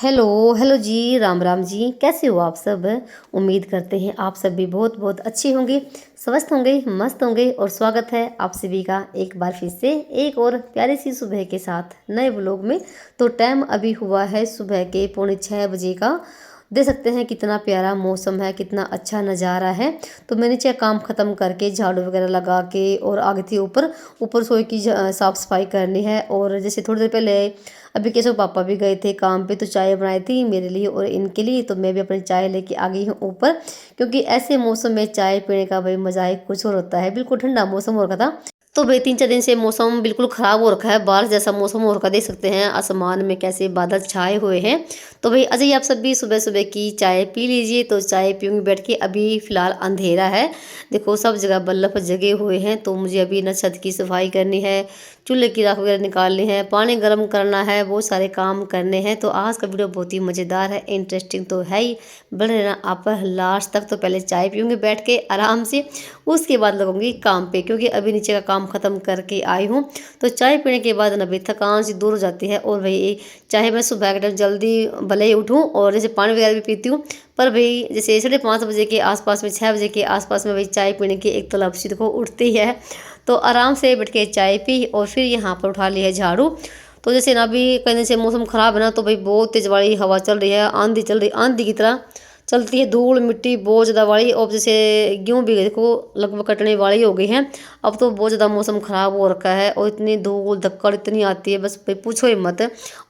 Hello, hello जी, राम राम जी, कैसे हो आप सब? उम्मीद करते हैं आप सब भी बहुत बहुत अच्छे होंगे, स्वस्थ होंगे, मस्त होंगे और स्वागत है आप सभी का एक बार फिर से एक और प्यारी सी सुबह के साथ नए व्लॉग में। तो टाइम अभी हुआ है सुबह के 5:45 का। देख सकते हैं कितना प्यारा मौसम है, कितना अच्छा नज़ारा है। तो मैं नीचे काम ख़त्म करके झाड़ू वगैरह लगा के और आगे थी ऊपर ऊपर रसोई की साफ़ सफाई करनी है। और जैसे थोड़ी देर पहले अभी कैसे पापा भी गए थे काम पे, तो चाय बनाई थी मेरे लिए और इनके लिए। तो मैं भी अपनी चाय लेके आ गई हूँ ऊपर, क्योंकि ऐसे मौसम में चाय पीने का भाई मज़ा ही कुछ और होता है। बिल्कुल ठंडा मौसम हो रखा था। तो भाई 3-4 दिन से मौसम बिल्कुल ख़राब हो रखा है, बारिश जैसा मौसम हो रखा, देख सकते हैं आसमान में कैसे बादल छाए हुए हैं। तो भाई अजय आप सब भी सुबह सुबह की चाय पी लीजिए। तो चाय पीऊँगी बैठ के। अभी फ़िलहाल अंधेरा है, देखो सब जगह बल्ब जगे हुए हैं। तो मुझे अभी ना छत की सफाई करनी है, चूल्हे की राख वगैरह निकालनी है, पानी गर्म करना है, बहुत सारे काम करने हैं। तो आज का वीडियो बहुत ही मज़ेदार है, इंटरेस्टिंग तो है ही। बने रहना आप लास्ट तक। तो पहले चाय पीऊँगी बैठ के आराम से, उसके बाद लगूंगी काम पे, क्योंकि अभी नीचे का काम ख़त्म करके आई हूँ। तो चाय पीने के बाद ना भाई थकान सी दूर हो जाती है। और भाई चाहे मैं सुबह के टाइम जल्दी भले ही उठूँ और जैसे पानी वगैरह भी पीती हूँ, पर भाई जैसे 5:30 बजे के आसपास में, 6 बजे के आसपास में भाई चाय पीने की एक तलब सी देखो उठती है। तो आराम से बैठ के चाय पी और फिर यहाँ पर उठा लिया झाड़ू। तो जैसे ना अभी कहीं से मौसम ख़राब है ना, तो भाई बहुत तेज़ वाली हवा चल रही है, आंधी चल रही, आंधी की तरह चलती है, धूल मिट्टी बहुत ज़्यादा वाली। और जैसे गेहूँ भी देखो लगभग कटने वाली हो गई है। अब तो बहुत ज़्यादा मौसम ख़राब हो रखा है और इतनी धूल धक्कड़ इतनी आती है, बस भाई पूछो ही मत।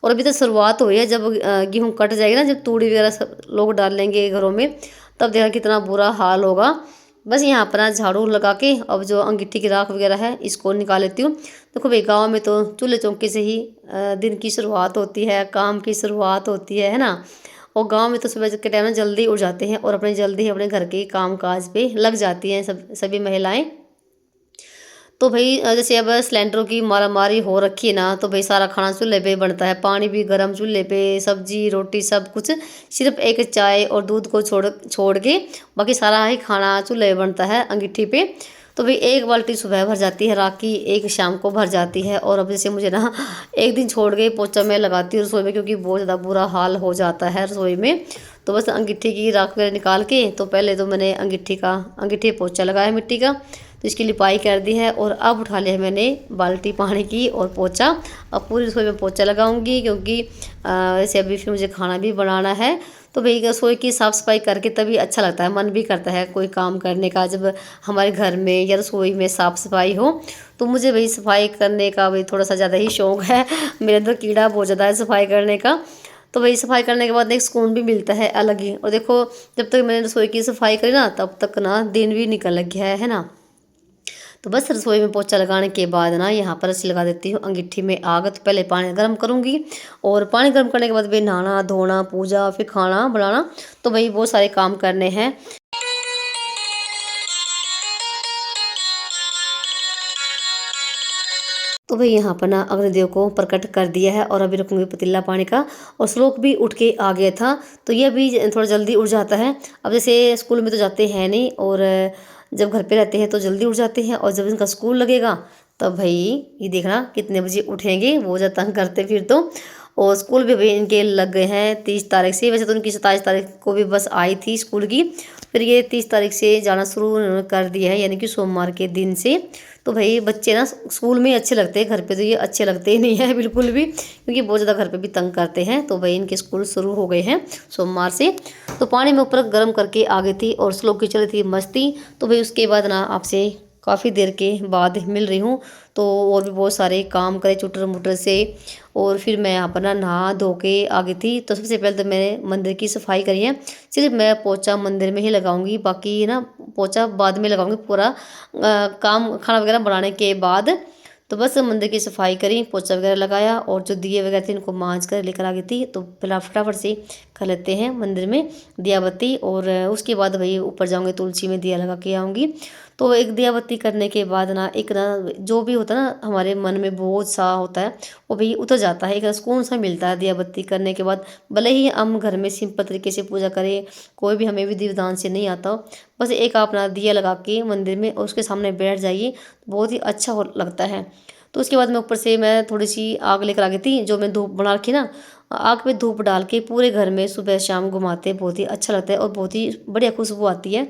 और अभी तो शुरुआत हुई है, जब गेहूँ कट जाएगी ना, जब तूड़ी वगैरह सब लोग डाल लेंगे घरों में, तब देखा कितना बुरा हाल होगा। बस यहाँ पर झाड़ू लगा के अब जो अंगीठी की राख वगैरह है इसको निकाल लेती हूँ। देखो भाई गांव में तो चूल्हे चौके से ही दिन की शुरुआत होती है, काम की शुरुआत होती है ना। और गांव में तो सुबह के टाइम में जल्दी उठ जाते हैं और अपने जल्दी ही अपने घर के काम काज पे लग जाती हैं सभी महिलाएं। तो भाई जैसे अब सिलेंडरों की मारामारी हो रखी है ना, तो भाई सारा खाना चूल्हे पे बनता है, पानी भी गर्म चूल्हे पे, सब्जी रोटी सब कुछ। सिर्फ एक चाय और दूध को छोड़ छोड़ के बाकी सारा ही खाना चूल्हे पे बनता है अंगीठी पे। तो भाई एक बाल्टी सुबह भर जाती है राख की, एक शाम को भर जाती है। और अब जैसे मुझे ना एक दिन छोड़ के पोछा मैं लगाती हूँ रसोई में, क्योंकि बहुत ज़्यादा बुरा हाल हो जाता है रसोई में। तो बस अंगीठी की राख वगैरह निकाल के, तो पहले तो मैंने अंगीठी पोछा लगाया मिट्टी का, तो इसकी लिपाई कर दी है। और अब उठा लिया मैंने बाल्टी पानी की और पोछा। अब पूरी रसोई में पोछा लगाऊंगी, क्योंकि वैसे अभी फिर मुझे खाना भी बनाना है। तो भाई रसोई की साफ़ सफाई करके तभी अच्छा लगता है, मन भी करता है कोई काम करने का, जब हमारे घर में या रसोई में साफ़ सफाई हो। तो मुझे भाई सफाई करने का भाई थोड़ा सा ज़्यादा ही शौक़ है, मेरे अंदर कीड़ा बहुत ज़्यादा है सफाई करने का। तो भाई सफाई करने के बाद एक सुकून भी मिलता है अलग ही। और देखो जब तक मैंने रसोई की सफाई करी ना, तब तक ना दिन भी निकल गया है ना। तो बस रसोई में पोछा लगाने के बाद ना यहाँ पर रस्सी लगा देती हूँ अंगीठी में आग। तो पहले पानी गर्म करूँगी, और पानी गर्म करने के बाद भाई नहाना धोना पूजा फिर खाना बनाना, तो भाई बहुत सारे काम करने हैं। तो भाई यहाँ पर ना अग्निदेव को प्रकट कर दिया है, और अभी रखूँगी पतीला पानी का। और श्लोक भी उठ के आ गया था, तो ये भी थोड़ा जल्दी उठ जाता है। अब जैसे स्कूल में तो जाते हैं नहीं, और जब घर पे रहते हैं तो जल्दी उठ जाते हैं, और जब इनका स्कूल लगेगा तब भाई ये देखना कितने बजे उठेंगे, वो ज़्यादा तंग करते फिर तो। और स्कूल भी भाई इनके लग गए हैं 30 तारीख से। वैसे तो उनकी 27 तारीख को भी बस आई थी स्कूल की, फिर ये 30 तारीख से जाना शुरू उन्होंने कर दिया है, यानी कि सोमवार के दिन से। तो भाई बच्चे ना स्कूल में ही अच्छे लगते हैं, घर पे तो ये अच्छे लगते ही नहीं है बिल्कुल भी, क्योंकि बहुत ज़्यादा घर पे भी तंग करते हैं। तो भाई इनके स्कूल शुरू हो गए हैं सोमवार से। तो पानी में ऊपर गर्म करके आ गई थी, और श्लोक की चली थी मस्ती। तो भाई उसके बाद ना आपसे काफ़ी देर के बाद मिल रही हूँ। तो और भी बहुत सारे काम करे चुटर मुटर से। और फिर मैं यहाँ पर ना नहा धो के आ गई थी। तो सबसे पहले तो मैंने मंदिर की सफाई करी है। सिर्फ मैं पोछा मंदिर में ही लगाऊंगी, बाकी ना पोछा बाद में लगाऊंगी पूरा काम खाना वगैरह बनाने के बाद। तो बस मंदिर की सफाई करी, पोछा वगैरह लगाया, और जो दिए वगैरह थे इनको मांज कर लेकर आ गई थी। तो पहला फटाफट से कर लेते हैं मंदिर में दिया बत्ती, और उसके बाद भाई ऊपर जाऊंगी तुलसी में दिया लगा के आऊँगी। तो एक दिया बत्ती करने के बाद ना एक ना जो भी होता है ना हमारे मन में बोझ सा होता है, वो भी उतर जाता है, एक सुकून सा मिलता है दिया बत्ती करने के बाद। भले ही हम घर में सिंपल तरीके से पूजा करें, कोई भी हमें विधि विधान से नहीं आता हो, बस एक अपना दिया लगा के मंदिर में और उसके सामने बैठ जाइए, तो बहुत ही अच्छा लगता है। तो उसके बाद मैं ऊपर से मैं थोड़ी सी आग लेकर आ गई थी, जो मैं धूप बना रखी ना आग पे धूप डाल के पूरे घर में सुबह शाम घुमाते हैं, बहुत ही अच्छा लगता है और बहुत ही बढ़िया खुशबू आती है।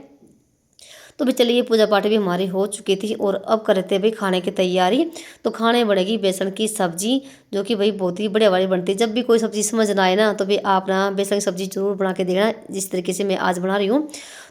तो भाई चलिए पूजा पाठ भी हमारी हो चुकी थी और अब कर रहे थे भाई खाने की तैयारी। तो खाने बनेगी बेसन की सब्जी, जो कि भाई बहुत ही बढ़िया वाली बनती है। जब भी कोई सब्जी समझ ना आए ना तो भाई आप ना बेसन की सब्जी जरूर बना के देखना, जिस तरीके से मैं आज बना रही हूँ।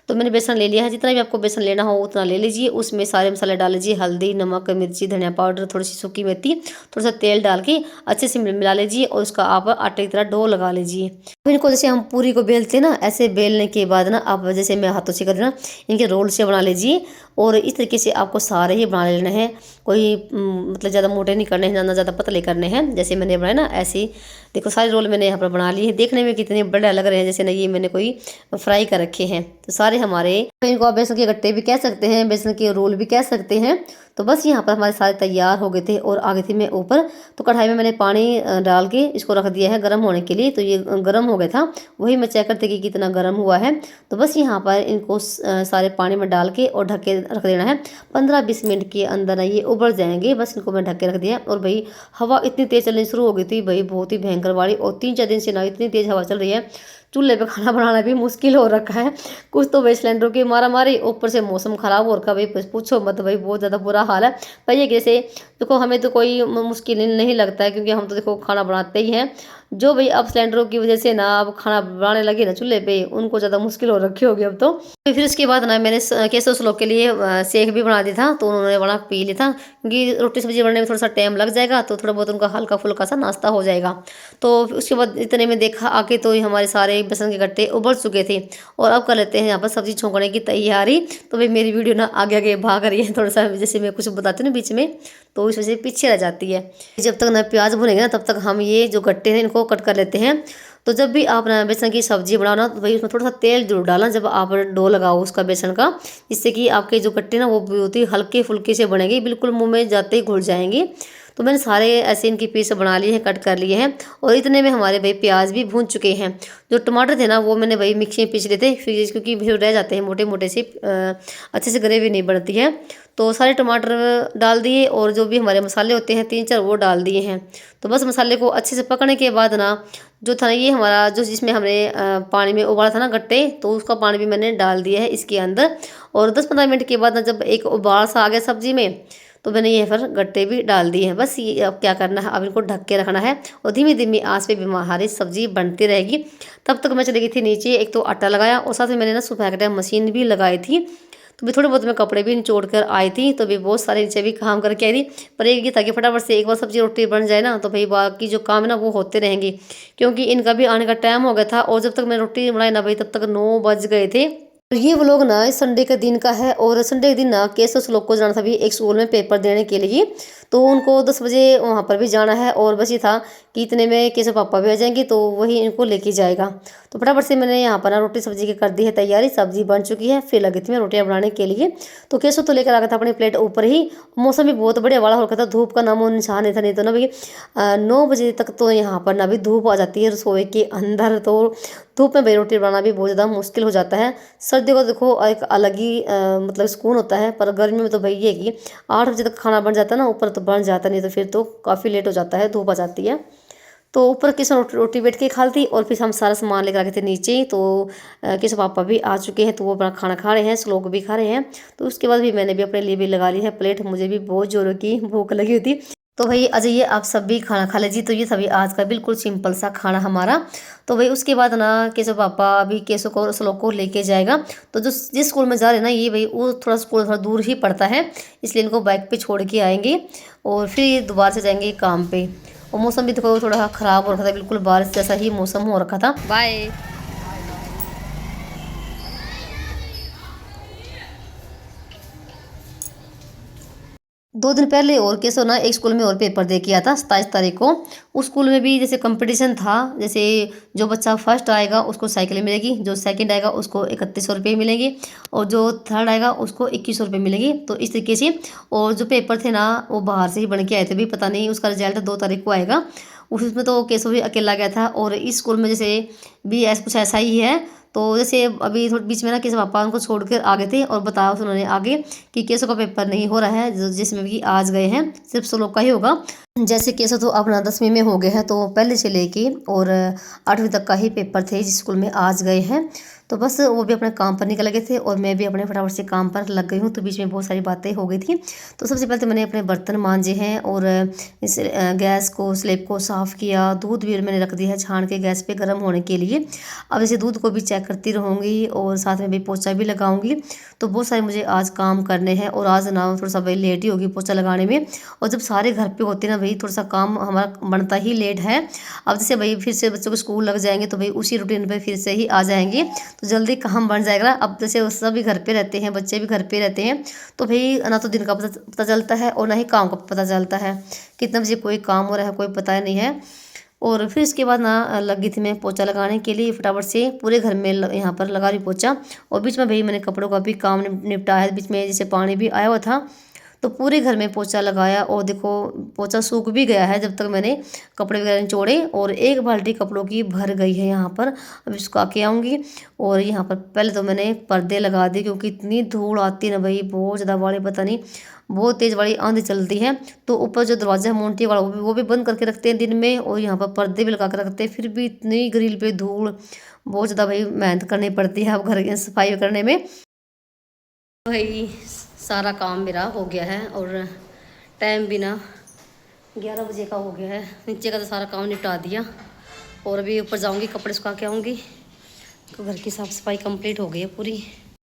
तो मैंने बेसन ले लिया है, जितना भी आपको बेसन लेना हो उतना ले लीजिए। उसमें सारे मसाले डाल लीजिए, हल्दी, नमक, मिर्ची, धनिया पाउडर, थोड़ी सी सूखी मेथी, थोड़ा सा तेल डाल के अच्छे से मिला लीजिए और उसका आप आटे की तरह डो लगा लीजिए। फिर इनको जैसे हम पूरी को बेलते हैं ना, ऐसे बेलने के बाद ना आप जैसे मैं हाथों से कर देना, इनके रोल से बना लीजिए। और इस तरीके से आपको सारे ही बना लेना है। कोई मतलब ज़्यादा मोटे नहीं करने हैं, ना ज़्यादा पतले करने हैं। जैसे मैंने बनाया ना ऐसे ही देखो सारे रोल मैंने यहाँ पर बना लिए हैं। देखने में कितने बड़े लग रहे हैं, जैसे ना ये मैंने कोई फ्राई कर रखे हैं। तो सारे हमारे, इनको आप बेसन के गट्टे भी कह सकते हैं, बेसन के रोल भी कह सकते हैं। तो बस यहाँ पर हमारे सारे तैयार हो गए थे और आ गई थी मैं ऊपर। तो कढ़ाई में मैंने पानी डाल के इसको रख दिया है गर्म होने के लिए। तो ये गर्म हो गया था, वही मैं चेक करती कि कितना गर्म हुआ है। तो बस यहाँ पर इनको सारे पानी में डाल के और ढक के रख देना है। 15-20 मिनट के अंदर ये उबल जाएंगे। बस इनको मैं ढक के रख दिया। और भाई हवा इतनी तेज़ चलनी शुरू हो गई थी भाई, बहुत ही भयंकर वाली। और 3-4 दिन से ना इतनी तेज़ हवा चल रही है, चूल्हे पे खाना बनाना भी मुश्किल हो रखा है। कुछ तो भाई सिलेंडरों की मारा मारी, ऊपर से मौसम ख़राब हो रखा भाई, पूछो मत भाई, बहुत ज़्यादा बुरा हाल है भाई। ये कैसे देखो, हमें तो कोई मुश्किल नहीं लगता है, क्योंकि हम तो देखो खाना बनाते ही हैं। जो भाई अब सिलेंडरों की वजह से ना अब खाना बनाने लगे ना चूल्हे पे, उनको ज़्यादा मुश्किल हो रखी होगी अब तो। फिर उसके बाद ना मैंने केसर लोग के लिए सेक भी बना दिया था, तो उन्होंने बना पी लिया था। क्योंकि रोटी सब्जी बनने में थोड़ा सा टाइम लग जाएगा, तो थोड़ा बहुत उनका हल्का फुल्का सा नाश्ता हो जाएगा। तो उसके बाद इतने में देखा आके तो हमारे सारे बेसन के गट्टे उबल चुके थे। और अब कर लेते हैं यहाँ पर सब्जी छोंकने की तैयारी। तो भाई मेरी वीडियो ना आगे आगे भाग रही है थोड़ा सा, जैसे मैं कुछ बताती हूँ ना बीच में, तो इस वजह से पीछे रह जाती है। जब तक ना प्याज भुनेंगे ना, तब तक हम ये जो गट्टे हैं इनको कट कर लेते हैं। तो जब भी आप ना बेसन की सब्जी बनाओ ना, तो भाई उसमें थोड़ा सा तेल जरूर डालना जब आप डो लगाओ उसका बेसन का, जिससे कि आपके जो गट्टे ना वो बहुत ही हल्के फुल्के से बनेंगे, बिल्कुल मुंह में जाते ही घुल जाएंगे। तो मैंने सारे ऐसे इनकी पीस बना लिए हैं, कट कर लिए हैं। और इतने में हमारे भाई प्याज भी भून चुके हैं। जो टमाटर थे ना वो मैंने भाई मिक्सी में पीस लिए थे, फिर क्योंकि फिर रह जाते हैं मोटे मोटे से, अच्छे से ग्रेवी नहीं बनती है। तो सारे टमाटर डाल दिए और जो भी हमारे मसाले होते हैं 3-4 वो डाल दिए हैं। तो बस मसाले को अच्छे से पकने के बाद ना, जो था ना ये हमारा जो जिसमें हमने पानी में उबाला था ना गट्टे, तो उसका पानी भी मैंने डाल दिया है इसके अंदर। और 10-15 मिनट के बाद ना जब एक उबाल सा आ गया सब्जी में, तो मैंने ये फिर गट्टे भी डाल दिए हैं। बस ये अब क्या करना है, अब इनको ढक के रखना है और धीमी धीमी आंच पे भी हमारी सब्जी बनती रहेगी। तब तक मैं चली गई थी नीचे, एक तो आटा लगाया और साथ में मैंने ना सुबह के टाइम मशीन भी लगाई थी। तो भी थोड़े बहुत मैं कपड़े भी निचोड़ कर आई थी, तो भी बहुत सारे नीचे भी काम करके आई थी। पर एक ये था कि फटाफट से एक बार सब्जी रोटी बन जाए ना, तो भाई बाकी जो काम है ना वो होते रहेंगे। क्योंकि इनका भी आने का टाइम हो गया था और जब तक मैं रोटी बनाई ना भाई, तब तक 9 बज गए थे। और ये व्लॉग ना इस संडे के दिन का है। और संडे के दिन ना केसस लोग को जाना था भी एक स्कूल में पेपर देने के लिए, तो उनको 10 बजे वहाँ पर भी जाना है। और बस ये था कि इतने में केसर पापा भी आ जाएंगे, तो वही इनको लेके जाएगा। तो फटाफट से मैंने यहाँ पर ना रोटी सब्जी की कर दी है तैयारी, सब्जी बन चुकी है। फिर लगी थी मैं रोटियाँ बनाने के लिए। तो केसर तो लेकर आ गया था अपनी प्लेट ऊपर ही। मौसम भी बहुत बढ़िया वाला हो रखा था, धूप का नामो निशान नहीं था। नहीं तो ना भाई 9 बजे तक तो यहाँ पर ना भी धूप आ जाती है रसोई के अंदर। तो धूप में भाई रोटी बनाना भी बहुत ज़्यादा मुश्किल हो जाता है। सर्दियों का देखो एक अलग ही मतलब सुकून होता है। पर गर्मी में तो भाई ये कि 8 बजे तक खाना बन जाता है ना, ऊपर तो बन जाता नहीं, तो फिर तो काफ़ी लेट हो जाता है, धूप आ जाती है। तो ऊपर किशन रोटी बैठ के खा ली और फिर हम सारा सामान लेकर आ गए थे नीचे ही। तो किशन पापा भी आ चुके हैं, तो वो अपना खाना खा रहे हैं, श्लोक भी खा रहे हैं। तो उसके बाद भी मैंने भी अपने लिए भी लगा ली है प्लेट, मुझे भी बहुत जोरों की भूख लगी हुई थी। तो भाई आ जाइए आप सब भी खाना खा लीजिए। तो ये था भाई आज का बिल्कुल सिंपल सा खाना हमारा। तो भाई उसके बाद ना केशव पापा अभी केशव को श्लोक को लेके जाएगा। तो जो जिस स्कूल में जा रहे हैं ना ये भाई, वो थोड़ा स्कूल थोड़ा दूर ही पड़ता है, इसलिए इनको बाइक पे छोड़ के आएंगे और फिर ये दोबारा से जाएंगे काम पे। और मौसम भी देखो थोड़ा ख़राब हो रखा था, बिल्कुल बारिश जैसा ही मौसम हो रखा था। बाय। 2 दिन पहले और केसो ना एक स्कूल में और पेपर दे के आया था 27 तारीख को। उस स्कूल में भी जैसे कंपटीशन था, जैसे जो बच्चा फर्स्ट आएगा उसको साइकिल मिलेगी, जो सेकंड आएगा उसको 3100 रुपये मिलेंगे और जो थर्ड आएगा उसको 2100 रुपये मिलेगी। तो इस तरीके से। और जो पेपर थे ना वो बाहर से ही बन के आए थे भी, पता नहीं उसका रिजल्ट 2 तारीख को आएगा। उसमें तो केसो भी अकेला गया था। और इस स्कूल में जैसे भी ऐसा कुछ ऐसा ही है। तो जैसे अभी थोड़ी बीच में ना किसी पापा उनको छोड़ कर आ गए थे और बताया उन्होंने आगे कि केसों का पेपर नहीं हो रहा है, जिसमें भी आज गए हैं सिर्फ श्लोक का ही होगा। जैसे केसो तो अपना 10वीं में हो गए हैं, तो पहले से लेके और 8वीं तक का ही पेपर थे जिस स्कूल में आज गए हैं। तो बस वो भी अपने काम पर निकल गए थे और मैं भी अपने फटाफट से काम पर लग गई हूँ। तो बीच में बहुत सारी बातें हो गई थी। तो सबसे पहले तो मैंने अपने बर्तन मांजे हैं और इस गैस को स्लेब को साफ़ किया। दूध भी मैंने रख दिया है छान के गैस पे गर्म होने के लिए। अब जैसे दूध को भी चेक करती रहूँगी और साथ में भी पोछा भी लगाऊंगी। तो बहुत सारे मुझे आज काम करने हैं और आज ना थोड़ा सा भाई लेट ही होगी पोछा लगाने में। और जब सारे घर पे होते हैं ना भाई, थोड़ा सा काम हमारा बनता ही लेट है। अब जैसे भाई फिर से बच्चों को स्कूल लग जाएंगे तो भाई उसी रूटीन पे फिर से ही आ जाएंगे, तो जल्दी काम बन जाएगा। अब जैसे वो सभी घर पे रहते हैं, बच्चे भी घर पे रहते हैं, तो भाई ना तो दिन का पता चलता है और ना ही काम का पता चलता है, कितना बजे कोई काम हो रहा है कोई पता नहीं है। और फिर इसके बाद ना लगी थी मैं पोछा लगाने के लिए, फटाफट से पूरे घर में यहाँ पर लगा रही पोछा। और बीच में भाई मैंने कपड़ों का भी काम निपटाया, बीच में जैसे पानी भी आया हुआ था तो पूरे घर में पोछा लगाया। और देखो पोछा सूख भी गया है जब तक मैंने कपड़े वगैरह निचोड़े, और एक बाल्टी कपड़ों की भर गई है यहाँ पर। अब सुखा के आऊँगी। और यहाँ पर पहले तो मैंने पर्दे लगा दिए क्योंकि इतनी धूल आती है ना भाई, बहुत ज़्यादा वाली पता नहीं, बहुत तेज़ वाली आंधी चलती है। तो ऊपर जो दरवाजा है मोंटी वाला वो भी बंद करके रखते हैं दिन में, और यहाँ पर पर्दे भी लगा कर रखते हैं, फिर भी इतनी ग्रिल पे धूल, बहुत ज़्यादा भाई मेहनत करनी पड़ती है अब घर की सफाई करने में। भाई सारा काम मेरा हो गया है और टाइम भी ना 11 बजे का हो गया है। नीचे का तो सारा काम निपटा दिया और अभी ऊपर जाऊंगी, कपड़े सुखा के आऊँगी। तो घर की साफ़ सफाई कंप्लीट हो गई है पूरी।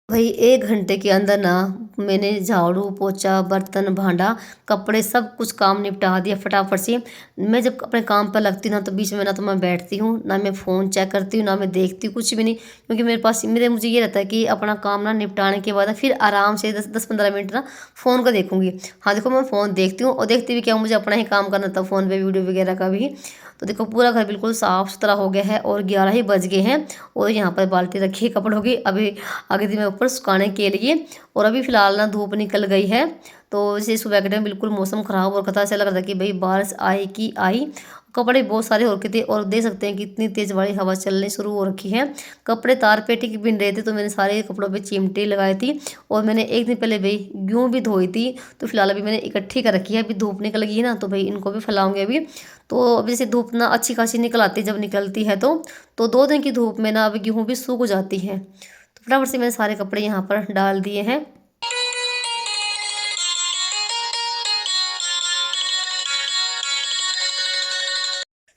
भाई 1 घंटे के अंदर ना मैंने झाड़ू पोछा बर्तन भांडा कपड़े सब कुछ काम निपटा दिया फटाफट से। मैं जब अपने काम पर लगती ना तो बीच में ना तो मैं बैठती हूँ, ना मैं फ़ोन चेक करती हूँ, ना मैं देखती हूँ कुछ भी नहीं, क्योंकि मुझे ये रहता है कि अपना काम ना निपटाने के बाद ना फिर आराम से 10-15 मिनट ना फ़ोन को देखूँगी। हाँ देखो मैं फ़ोन देखती हूँ और देखती भी क्या, मुझे अपना ही काम करना था फ़ोन पर वीडियो वगैरह का भी। तो देखो पूरा घर बिल्कुल साफ़ सुथरा हो गया है और 11 ही बज गए हैं। और यहाँ पर बाल्टी रखी है कपड़ों की, अभी आगे दी मैं ऊपर सुखाने के लिए। और अभी फ़िलहाल ना धूप निकल गई है, तो इसे सुबह के टाइम बिल्कुल मौसम ख़राब और खतरा से लग रहा था कि भाई बारिश आई कि आई। कपड़े बहुत सारे हो रखे थे और देख सकते हैं कि इतनी तेज़ वाली हवा चलनी शुरू हो रखी है। कपड़े तार पेटी की बिन रहे थे तो मैंने सारे कपड़ों पे चिमटे लगाई थी। और मैंने एक दिन पहले भाई गेहूँ भी धोई थी, तो फिलहाल अभी मैंने इकट्ठी कर रखी है। अभी धूप निकल गई है ना तो भाई इनको भी फैलाऊंगे अभी। तो अभी जैसे धूप ना अच्छी खासी निकल आती है, जब निकलती है तो 2 दिन की धूप में ना अभी गेहूँ भी सूख जाती है। तो फटाफट से मैंने सारे कपड़े यहाँ पर डाल दिए हैं।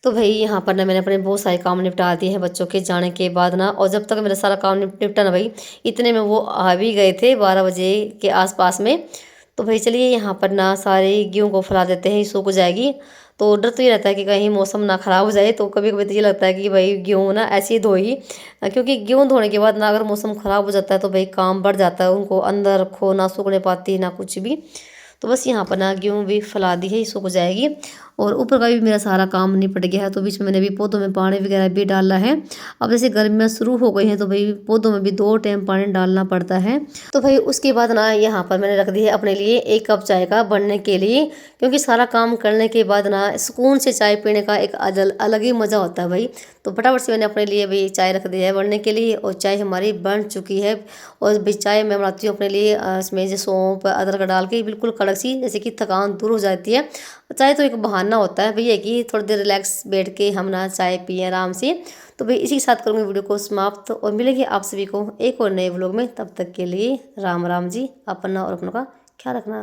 तो भाई यहाँ पर ना मैंने अपने बहुत सारे काम निपटा दिए हैं बच्चों के जाने के बाद ना। और जब तक मेरा सारा काम निपटा ना भाई, इतने में वो आ भी गए थे 12 बजे के आसपास में। तो भाई चलिए यहाँ पर ना सारे गेहूँ को फैला देते हैं, सूख जाएगी। तो डर तो ये रहता है कि कहीं मौसम ना ख़राब हो जाए, तो कभी कभी तो ये लगता है कि भाई गेहूँ ना ऐसे ही धोई, क्योंकि गेहूँ धोने के बाद ना अगर मौसम ख़राब हो जाता है तो भाई काम बढ़ जाता है, उनको अंदर रखो ना सूखने पाती ना कुछ भी। तो बस यहाँ पर ना गेहूँ भी फैला दी है, सूख जाएगी। और ऊपर का भी मेरा सारा काम निपट गया है। तो बीच में मैंने भी पौधों में पानी वगैरह भी डाला है। अब जैसे गर्मियाँ शुरू हो गई हैं तो भाई पौधों में भी 2 टाइम पानी डालना पड़ता है। तो भाई उसके बाद ना यहाँ पर मैंने रख दी है अपने लिए 1 कप चाय का बनने के लिए, क्योंकि सारा काम करने के बाद ना सुकून से चाय पीने का एक अलग ही मज़ा होता है भाई। तो फटाफट से मैंने अपने लिए भी चाय रख दी है बनने के लिए, और चाय हमारी बन चुकी है। और भाई चाय मैं बनाती हूँ अपने लिए इसमें जो सौंफ अदरक डाल के बिल्कुल कड़क सी, जैसे कि थकान दूर हो जाती है। चाय तो एक बहाना होता है भैया कि थोड़ी देर रिलैक्स बैठ के हम ना चाय पिए आराम से। तो भाई इसी के साथ करूँगी वीडियो को समाप्त, और मिलेंगे आप सभी को एक और नए व्लॉग में। तब तक के लिए राम राम जी। अपना और अपनों का ख्याल रखना।